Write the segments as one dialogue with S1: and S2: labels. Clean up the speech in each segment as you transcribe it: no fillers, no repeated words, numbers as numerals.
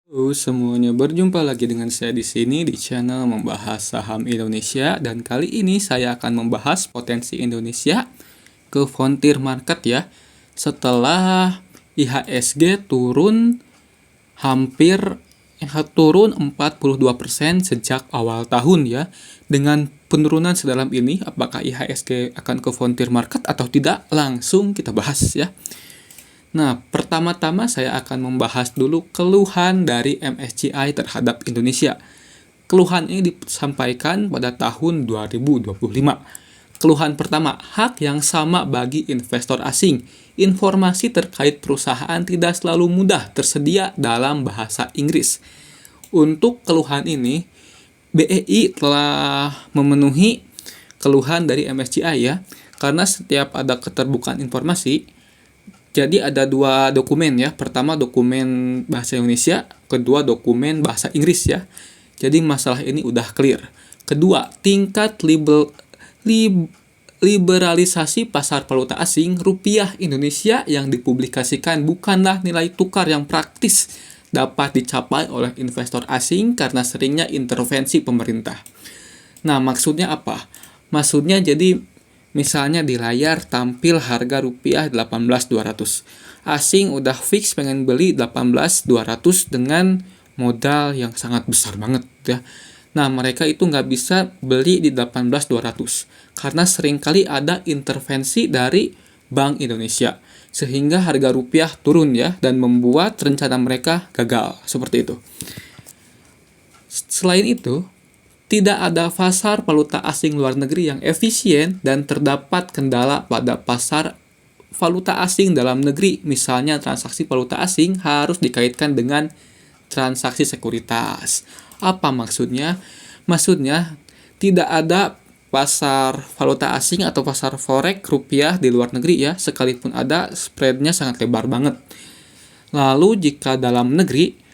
S1: Halo semuanya, berjumpa lagi dengan saya di sini di channel membahas saham Indonesia, dan kali ini saya akan membahas potensi Indonesia ke frontier market ya. Setelah IHSG hampir turun 42% sejak awal tahun ya. Dengan penurunan sedalam ini, apakah IHSG akan ke frontier market atau tidak? Langsung kita bahas ya. Nah, pertama-tama saya akan membahas dulu keluhan dari MSCI terhadap Indonesia. Keluhan ini disampaikan pada tahun 2025. Keluhan pertama, hak yang sama bagi investor asing. Informasi terkait perusahaan tidak selalu mudah tersedia dalam bahasa Inggris. Untuk keluhan ini, BEI telah memenuhi keluhan dari MSCI ya, karena setiap ada keterbukaan informasi. Jadi ada dua dokumen ya. Pertama dokumen bahasa Indonesia, kedua dokumen bahasa Inggris ya. Jadi masalah ini udah clear. Kedua, tingkat liberalisasi pasar valuta asing rupiah Indonesia yang dipublikasikan bukanlah nilai tukar yang praktis dapat dicapai oleh investor asing karena seringnya intervensi pemerintah. Nah, maksudnya apa? Maksudnya jadi misalnya di layar tampil harga rupiah 18.200. Asing udah fix pengen beli 18.200 dengan modal yang sangat besar banget ya. Nah, mereka itu nggak bisa beli di 18.200 karena seringkali ada intervensi dari Bank Indonesia sehingga harga rupiah turun ya, dan membuat rencana mereka gagal seperti itu. Selain itu, tidak ada pasar valuta asing luar negeri yang efisien dan terdapat kendala pada pasar valuta asing dalam negeri. Misalnya transaksi valuta asing harus dikaitkan dengan transaksi sekuritas. Apa maksudnya? Maksudnya tidak ada pasar valuta asing atau pasar forex rupiah di luar negeri ya. Sekalipun ada, spreadnya sangat lebar banget. Lalu jika dalam negeri,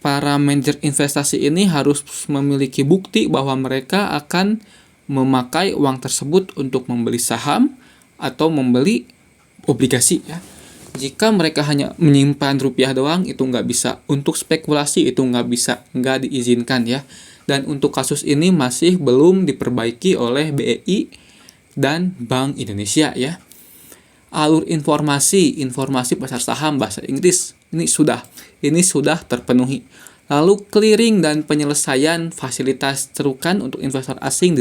S1: para manajer investasi ini harus memiliki bukti bahwa mereka akan memakai uang tersebut untuk membeli saham atau membeli obligasi ya. Jika mereka hanya menyimpan rupiah doang, itu nggak bisa. Untuk spekulasi itu nggak bisa, nggak diizinkan ya. Dan untuk kasus ini masih belum diperbaiki oleh BEI dan Bank Indonesia ya. Alur informasi pasar saham bahasa Inggris ini sudah terpenuhi. Lalu clearing dan penyelesaian fasilitas cerukan untuk investor asing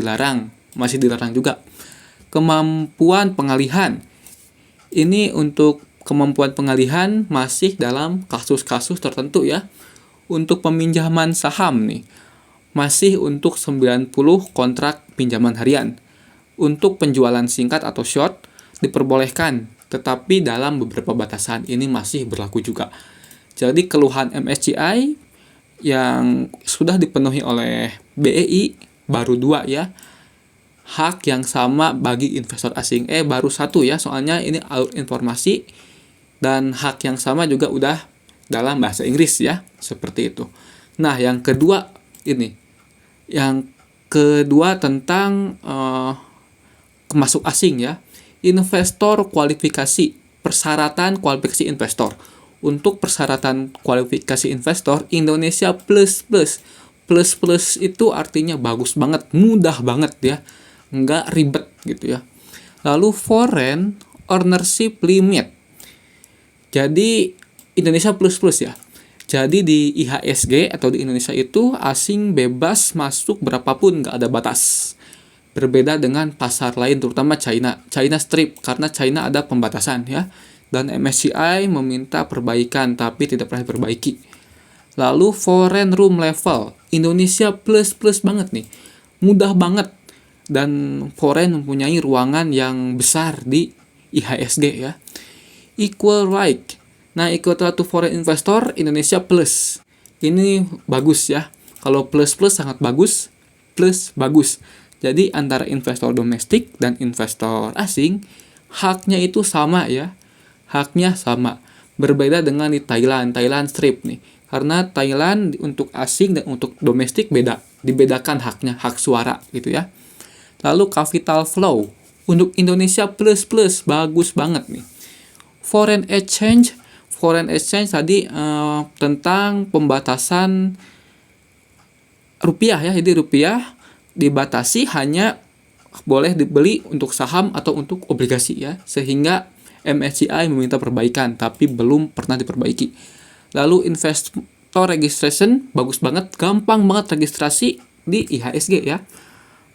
S1: masih dilarang juga. Kemampuan pengalihan. Ini untuk kemampuan pengalihan masih dalam kasus-kasus tertentu ya. Untuk peminjaman saham nih, masih untuk 90 kontrak pinjaman harian. Untuk penjualan singkat atau short diperbolehkan, tetapi dalam beberapa batasan. Ini masih berlaku juga. Jadi keluhan MSCI yang sudah dipenuhi oleh BEI baru 2 ya. Hak yang sama bagi investor asing baru 1 ya, soalnya ini alur informasi, dan hak yang sama juga udah dalam bahasa Inggris ya, seperti itu. Nah, yang kedua tentang masuk asing ya. Investor kualifikasi, persyaratan kualifikasi investor. Untuk persyaratan kualifikasi investor, Indonesia plus plus. Plus plus itu artinya bagus banget, mudah banget ya, nggak ribet gitu ya. Lalu foreign ownership limit. Jadi Indonesia plus plus ya. Jadi di IHSG atau di Indonesia itu asing bebas masuk berapapun, nggak ada batas. Berbeda dengan pasar lain, terutama China strip, karena China ada pembatasan ya. Dan MSCI meminta perbaikan tapi tidak pernah diperbaiki. Lalu foreign room level, Indonesia plus plus banget nih, mudah banget, dan foreign mempunyai ruangan yang besar di IHSG ya. Equal right, nah equal to foreign investor Indonesia plus, ini bagus ya. Kalau plus plus sangat bagus, plus bagus. Jadi antara investor domestik dan investor asing, haknya itu sama ya. Haknya sama. Berbeda dengan di Thailand strip nih. Karena Thailand untuk asing dan untuk domestik beda. Dibedakan haknya, hak suara gitu ya. Lalu capital flow. Untuk Indonesia plus plus, bagus banget nih. Foreign foreign exchange tadi tentang pembatasan rupiah ya. Jadi rupiah dibatasi hanya boleh dibeli untuk saham atau untuk obligasi ya. Sehingga MSCI meminta perbaikan tapi belum pernah diperbaiki. Lalu investor registration bagus banget, gampang banget registrasi di IHSG ya.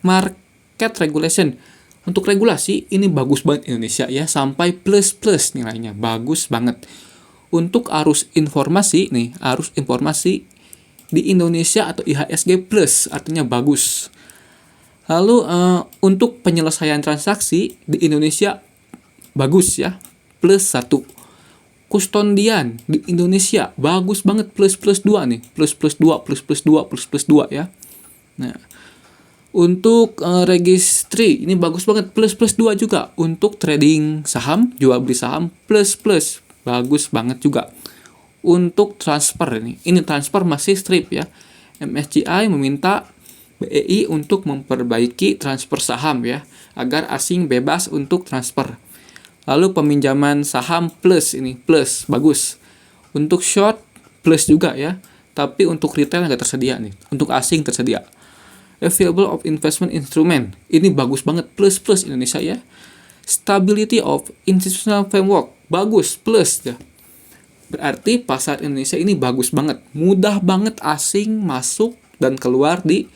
S1: Market regulation, untuk regulasi ini bagus banget Indonesia ya, sampai plus nilainya, bagus banget. Untuk arus informasi di Indonesia atau IHSG plus, artinya bagus. Lalu untuk penyelesaian transaksi di Indonesia bagus ya, plus 1. Kustodian di Indonesia bagus banget, plus 2 nih, plus 2 ya. Nah, untuk registry ini bagus banget, plus 2 juga. Untuk trading saham, jual beli saham, plus bagus banget juga. Untuk transfer ini transfer masih strip ya. MSCI meminta BEI untuk memperbaiki transfer saham ya, agar asing bebas untuk transfer. Lalu peminjaman saham plus bagus. Untuk short plus juga ya, tapi untuk retail nggak tersedia nih, untuk asing tersedia. Available of investment instrument, ini bagus banget, plus Indonesia ya. Stability of institutional framework, bagus, plus ya. Berarti pasar Indonesia ini bagus banget, mudah banget asing masuk dan keluar di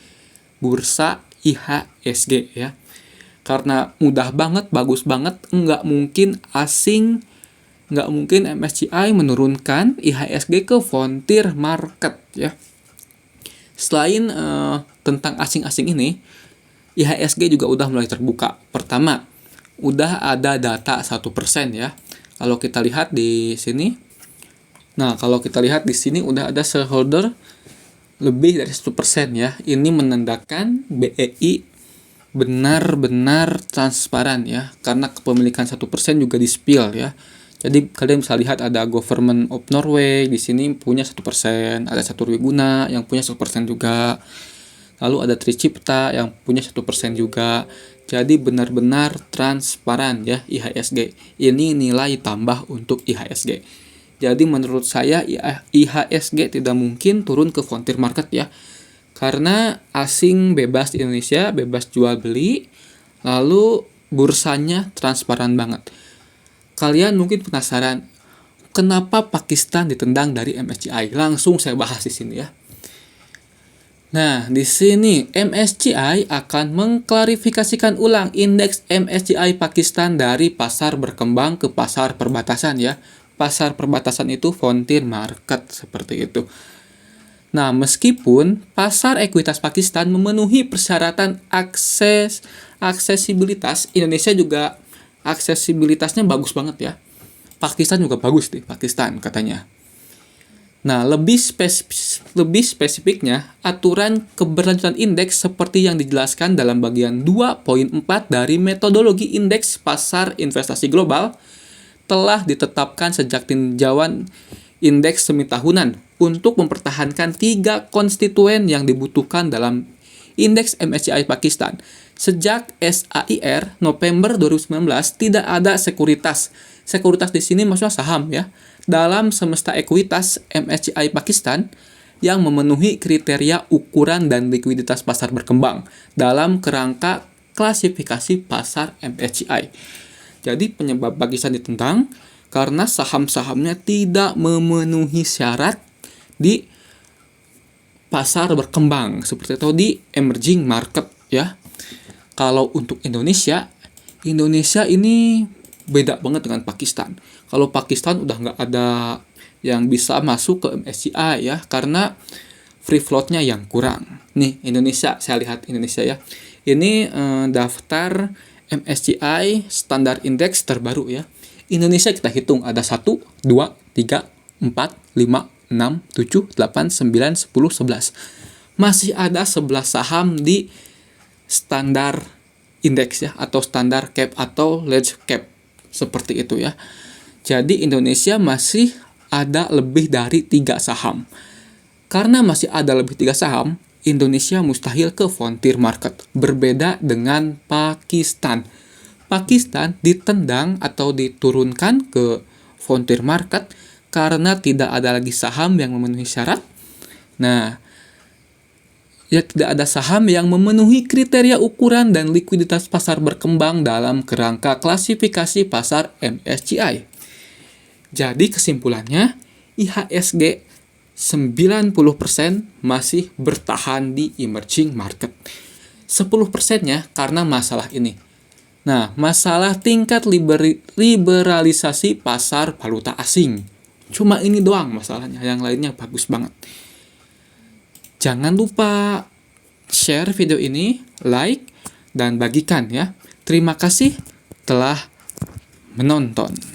S1: bursa IHSG ya. Karena mudah banget, bagus banget, nggak mungkin MSCI menurunkan IHSG ke frontier market ya. Selain tentang asing-asing ini, IHSG juga udah mulai terbuka. Pertama, udah ada data 1% ya. Kalau kita lihat di sini, udah ada shareholder lebih dari 1% ya. Ini menandakan BEI benar-benar transparan ya, karena kepemilikan 1% juga di-spill ya. Jadi kalian bisa lihat ada Government of Norway di sini punya 1%, ada Catur Wiguna yang punya 1% juga. Lalu ada Tricipta yang punya 1% juga. Jadi benar-benar transparan ya IHSG. Ini nilai tambah untuk IHSG. Jadi menurut saya IHSG tidak mungkin turun ke frontier market ya. Karena asing bebas di Indonesia, bebas jual beli, lalu bursanya transparan banget. Kalian mungkin penasaran, kenapa Pakistan ditendang dari MSCI? Langsung saya bahas di sini ya. Nah, di sini MSCI akan mengklarifikasikan ulang indeks MSCI Pakistan dari pasar berkembang ke pasar perbatasan ya. Pasar perbatasan itu frontier market, seperti itu. Nah, meskipun pasar ekuitas Pakistan memenuhi persyaratan aksesibilitas, Indonesia juga aksesibilitasnya bagus banget ya. Pakistan juga bagus nih, Pakistan katanya. Nah, lebih spesifiknya, aturan keberlanjutan indeks seperti yang dijelaskan dalam bagian 2.4 dari metodologi indeks pasar investasi global telah ditetapkan sejak tinjauan indeks semitahunan untuk mempertahankan 3 konstituen yang dibutuhkan dalam indeks MSCI Pakistan. Sejak SAIR November 2019 tidak ada sekuritas. Sekuritas di sini maksudnya saham ya. Dalam semesta ekuitas MSCI Pakistan yang memenuhi kriteria ukuran dan likuiditas pasar berkembang dalam kerangka klasifikasi pasar MSCI. Jadi penyebab Pakistan ditentang karena saham-sahamnya tidak memenuhi syarat di pasar berkembang seperti itu di emerging market ya. Kalau untuk Indonesia ini beda banget dengan Pakistan. Kalau Pakistan udah nggak ada yang bisa masuk ke MSCI ya, karena free float-nya yang kurang. Nih Indonesia, saya lihat Indonesia ya. Ini daftar MSCI standar indeks terbaru ya. Indonesia kita hitung ada 1, 2, 3, 4, 5, 6, 7, 8, 9, 10, 11. Masih ada 11 saham di standar indeks ya, atau standar cap atau large cap seperti itu ya. Jadi Indonesia masih ada lebih dari 3 saham. Karena masih ada lebih 3 saham, Indonesia mustahil ke frontier market. Berbeda dengan Pakistan. Pakistan ditendang atau diturunkan ke frontier market karena tidak ada lagi saham yang memenuhi syarat. Nah, ya tidak ada saham yang memenuhi kriteria ukuran dan likuiditas pasar berkembang dalam kerangka klasifikasi pasar MSCI. Jadi kesimpulannya, IHSG 90% masih bertahan di emerging market. 10%-nya karena masalah ini. Nah, masalah tingkat liberalisasi pasar valuta asing. Cuma ini doang masalahnya, yang lainnya bagus banget. Jangan lupa share video ini, like, dan bagikan ya. Terima kasih telah menonton.